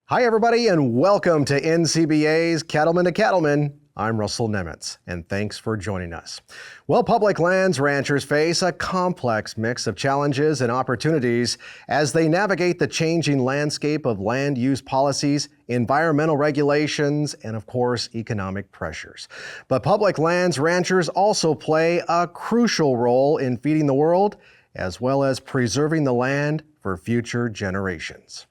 Hi, everybody, and welcome to NCBA's Cattlemen to Cattlemen. I'm Russell Nemitz, and thanks for joining us. Well, public lands ranchers face a complex mix of challenges and opportunities as they navigate the changing landscape of land use policies, environmental regulations, and of course, economic pressures. But public lands ranchers also play a crucial role in feeding the world, as well as preserving the land for future generations.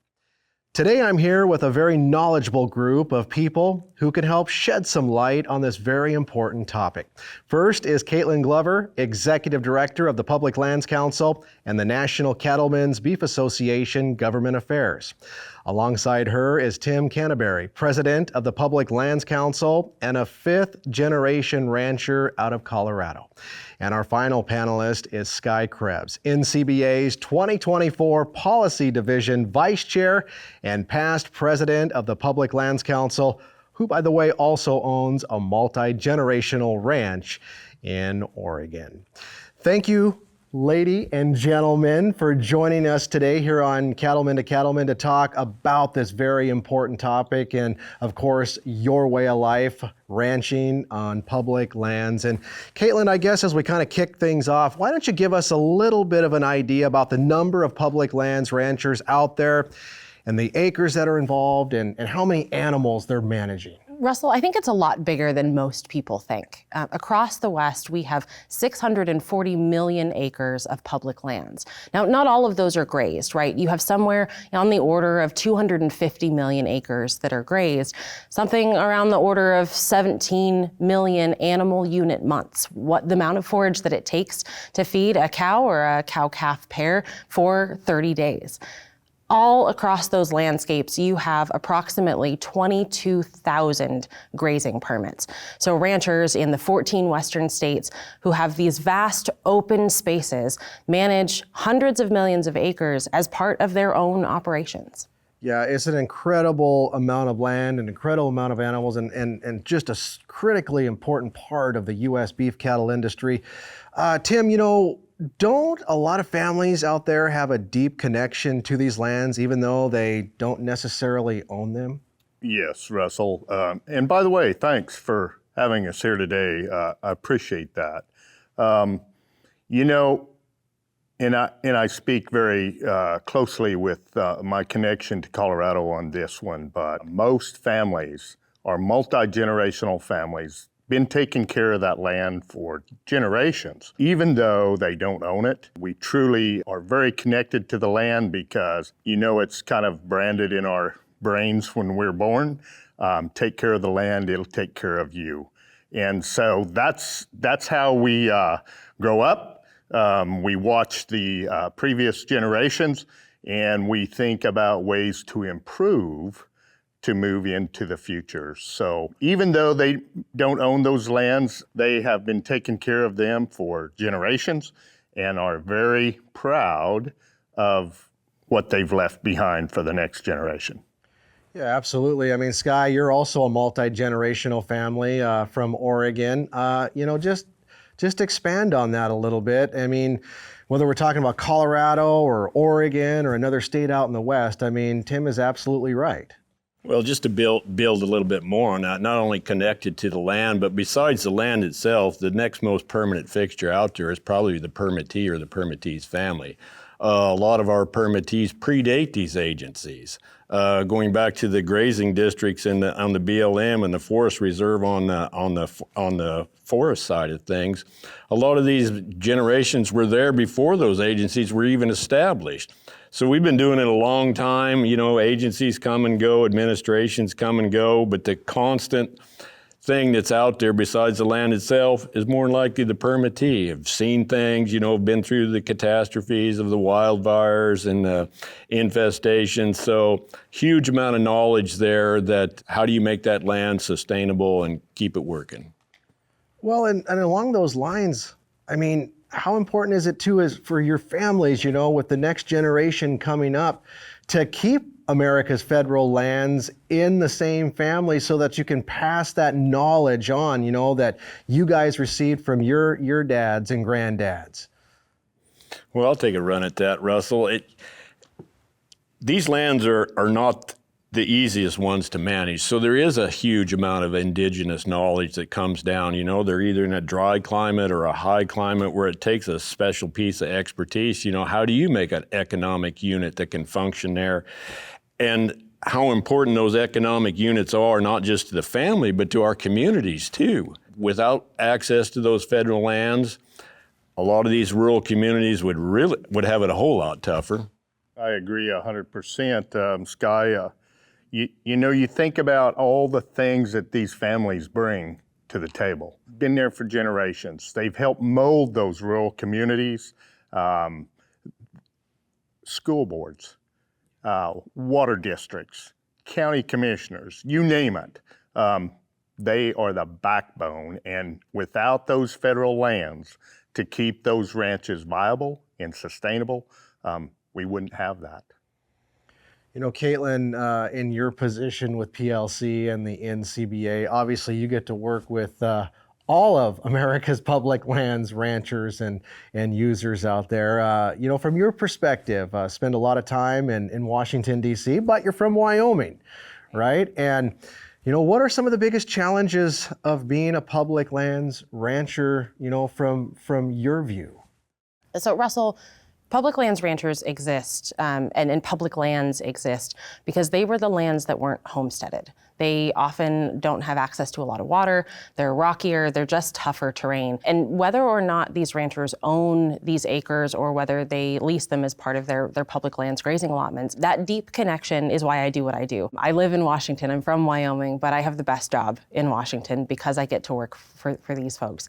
Today, I'm here with a very knowledgeable group of people who can help shed some light on this very important topic. First is Kaitlynn Glover, Executive Director of the Public Lands Council and the National Cattlemen's Beef Association Government Affairs. Alongside her is Tim Canterbury, President of the Public Lands Council and a fifth-generation rancher out of Colorado. And our final panelist is Skye Krebs, NCBA's 2024 Policy Division Vice Chair and past President of the Public Lands Council, who, by the way, also owns a multi-generational ranch in Oregon. Thank you, lady and gentlemen, for joining us today here on Cattlemen to Cattlemen to talk about this very important topic and, of course, your way of life, ranching on public lands. And Kaitlynn, I guess as we kind of kick things off, why don't you give us a little bit of an idea about the number of public lands ranchers out there and the acres that are involved and how many animals they're managing? Russell, I think it's a lot bigger than most people think. Across the West, we have 640 million acres of public lands. Now, not all of those are grazed, right? You have somewhere on the order of 250 million acres that are grazed, something around the order of 17 million animal unit months. What the amount of forage that it takes to feed a cow or a cow-calf pair for 30 days. All across those landscapes, you have approximately 22,000 grazing permits. So ranchers in the 14 Western states who have these vast open spaces manage hundreds of millions of acres as part of their own operations. Yeah, it's an incredible amount of land, an incredible amount of animals, and just a critically important part of the U.S. beef cattle industry. Tim, don't a lot of families out there have a deep connection to these lands, even though they don't necessarily own them? Yes, Russell. And by the way, thanks for having us here today. I appreciate that. And I speak very closely with my connection to Colorado on this one, but most families are multi-generational families, been taking care of that land for generations. Even though they don't own it, we truly are very connected to the land because it's kind of branded in our brains when we're born. Take care of the land, it'll take care of you. And so that's how we grow up. We watch the previous generations and we think about ways to improve to move into the future. So even though they don't own those lands, they have been taking care of them for generations and are very proud of what they've left behind for the next generation. Yeah, absolutely. I mean, Skye, you're also a multi-generational family from Oregon. Just expand on that a little bit. I mean, whether we're talking about Colorado or Oregon or another state out in the West, I mean, Tim is absolutely right. Well, just to build a little bit more on that, not only connected to the land, but besides the land itself, the next most permanent fixture out there is probably the permittee or the permittee's family. A lot of our permittees predate these agencies. Going back to the grazing districts on the BLM and the Forest Reserve on the forest side of things, a lot of these generations were there before those agencies were even established. So we've been doing it a long time. Agencies come and go, administrations come and go, but the constant thing that's out there besides the land itself is more than likely the permittee. Have seen things, been through the catastrophes of the wildfires and the infestation. So huge amount of knowledge there that how do you make that land sustainable and keep it working? Well, and along those lines, I mean, how important is it too is for your families, with the next generation coming up to keep America's federal lands in the same family so that you can pass that knowledge on, that you guys received from your dads and granddads? Well, I'll take a run at that, Russell. These lands are not the easiest ones to manage. So there is a huge amount of indigenous knowledge that comes down. You know, they're either in a dry climate or a high climate where it takes a special piece of expertise. You know, how do you make an economic unit that can function there? And how important those economic units are, not just to the family, but to our communities too. Without access to those federal lands, a lot of these rural communities would have it a whole lot tougher. I agree 100%. Skye, you know, you think about all the things that these families bring to the table. Been there for generations. They've helped mold those rural communities, school boards, water districts, county commissioners, you name it. They are the backbone, and without those federal lands to keep those ranches viable and sustainable, we wouldn't have that. You know, Kaitlynn, in your position with PLC and the NCBA, obviously you get to work with all of America's public lands, ranchers and users out there. You know, from your perspective, spend a lot of time in Washington, D.C., but you're from Wyoming, right? And, you know, what are some of the biggest challenges of being a public lands rancher, you know, from your view? So, Russell, public lands ranchers exist and public lands exist because they were the lands that weren't homesteaded. They often don't have access to a lot of water, they're rockier, they're just tougher terrain. And whether or not these ranchers own these acres or whether they lease them as part of their public lands grazing allotments, that deep connection is why I do what I do. I live in Washington, I'm from Wyoming, but I have the best job in Washington because I get to work for these folks.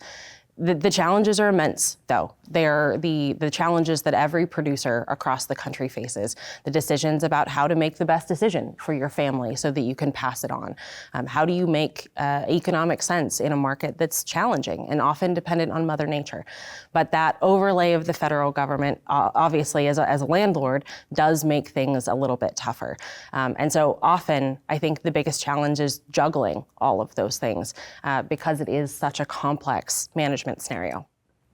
The challenges are immense, though. They're the challenges that every producer across the country faces. The decisions about how to make the best decision for your family so that you can pass it on. How do you make economic sense in a market that's challenging and often dependent on Mother Nature? But that overlay of the federal government, obviously, as a landlord, does make things a little bit tougher. And so often, I think the biggest challenge is juggling all of those things because it is such a complex management scenario.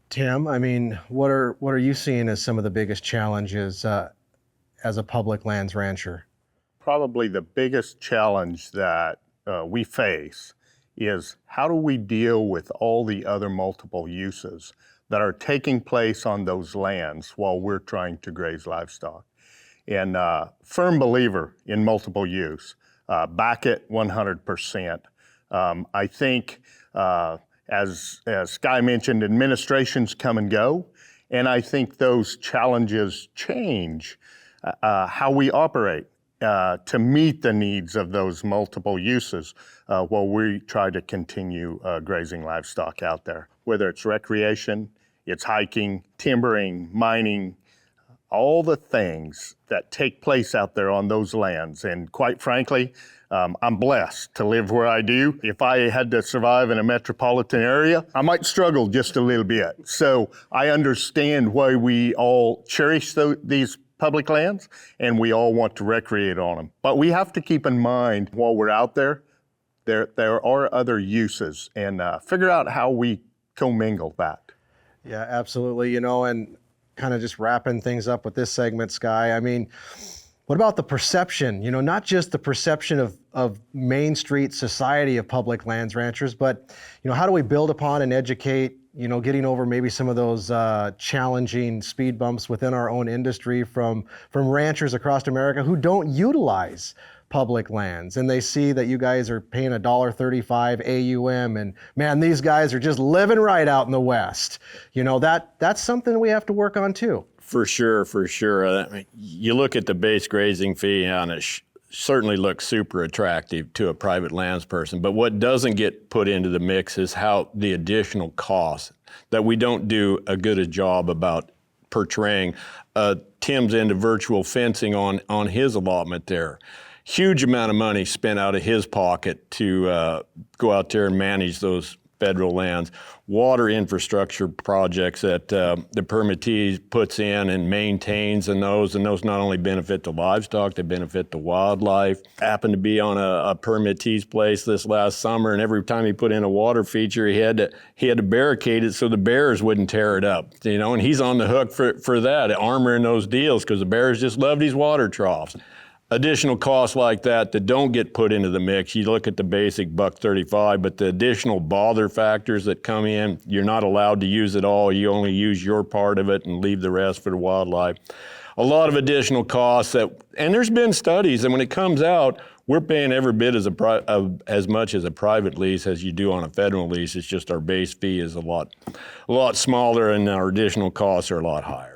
Tim, I mean, what are you seeing as some of the biggest challenges as a public lands rancher? Probably the biggest challenge that we face is how do we deal with all the other multiple uses that are taking place on those lands while we're trying to graze livestock? And firm believer in multiple use, back it 100%. I think as Skye mentioned, administrations come and go, and I think those challenges change how we operate to meet the needs of those multiple uses while we try to continue grazing livestock out there. Whether it's recreation, it's hiking, timbering, mining, all the things that take place out there on those lands. And quite frankly, I'm blessed to live where I do. If I had to survive in a metropolitan area, I might struggle just a little bit. So I understand why we all cherish these public lands and we all want to recreate on them. But we have to keep in mind while we're out there, there are other uses and figure out how we commingle that. Yeah, absolutely. You know, and kind of just wrapping things up with this segment, Skye, I mean, what about the perception, you know, not just the perception of Main Street society of public lands ranchers, but, you know, how do we build upon and educate, you know, getting over maybe some of those challenging speed bumps within our own industry from ranchers across America who don't utilize public lands, and they see that you guys are paying $1.35 AUM, and man, these guys are just living right out in the West. You know, that's something we have to work on too. For sure. You look at the base grazing fee and it certainly looks super attractive to a private lands person, but what doesn't get put into the mix is how the additional costs that we don't do a good a job about portraying. Tim's into virtual fencing on his allotment there. Huge amount of money spent out of his pocket to go out there and manage those federal lands. Water infrastructure projects that the permittee puts in and maintains, and those not only benefit the livestock, they benefit the wildlife. Happened to be on a permittee's place this last summer, and every time he put in a water feature, he had to barricade it so the bears wouldn't tear it up. You know, and he's on the hook for that, armoring those deals, because the bears just love these water troughs. additional costs like that don't get put into the mix. You look at the basic $1.35, but the additional bother factors that come in, you're not allowed to use it all. You only use your part of it and leave the rest for the wildlife. A lot of additional costs and there's been studies, and when it comes out, we're paying every bit as much as a private lease as you do on a federal lease. It's just our base fee is a lot smaller and our additional costs are a lot higher.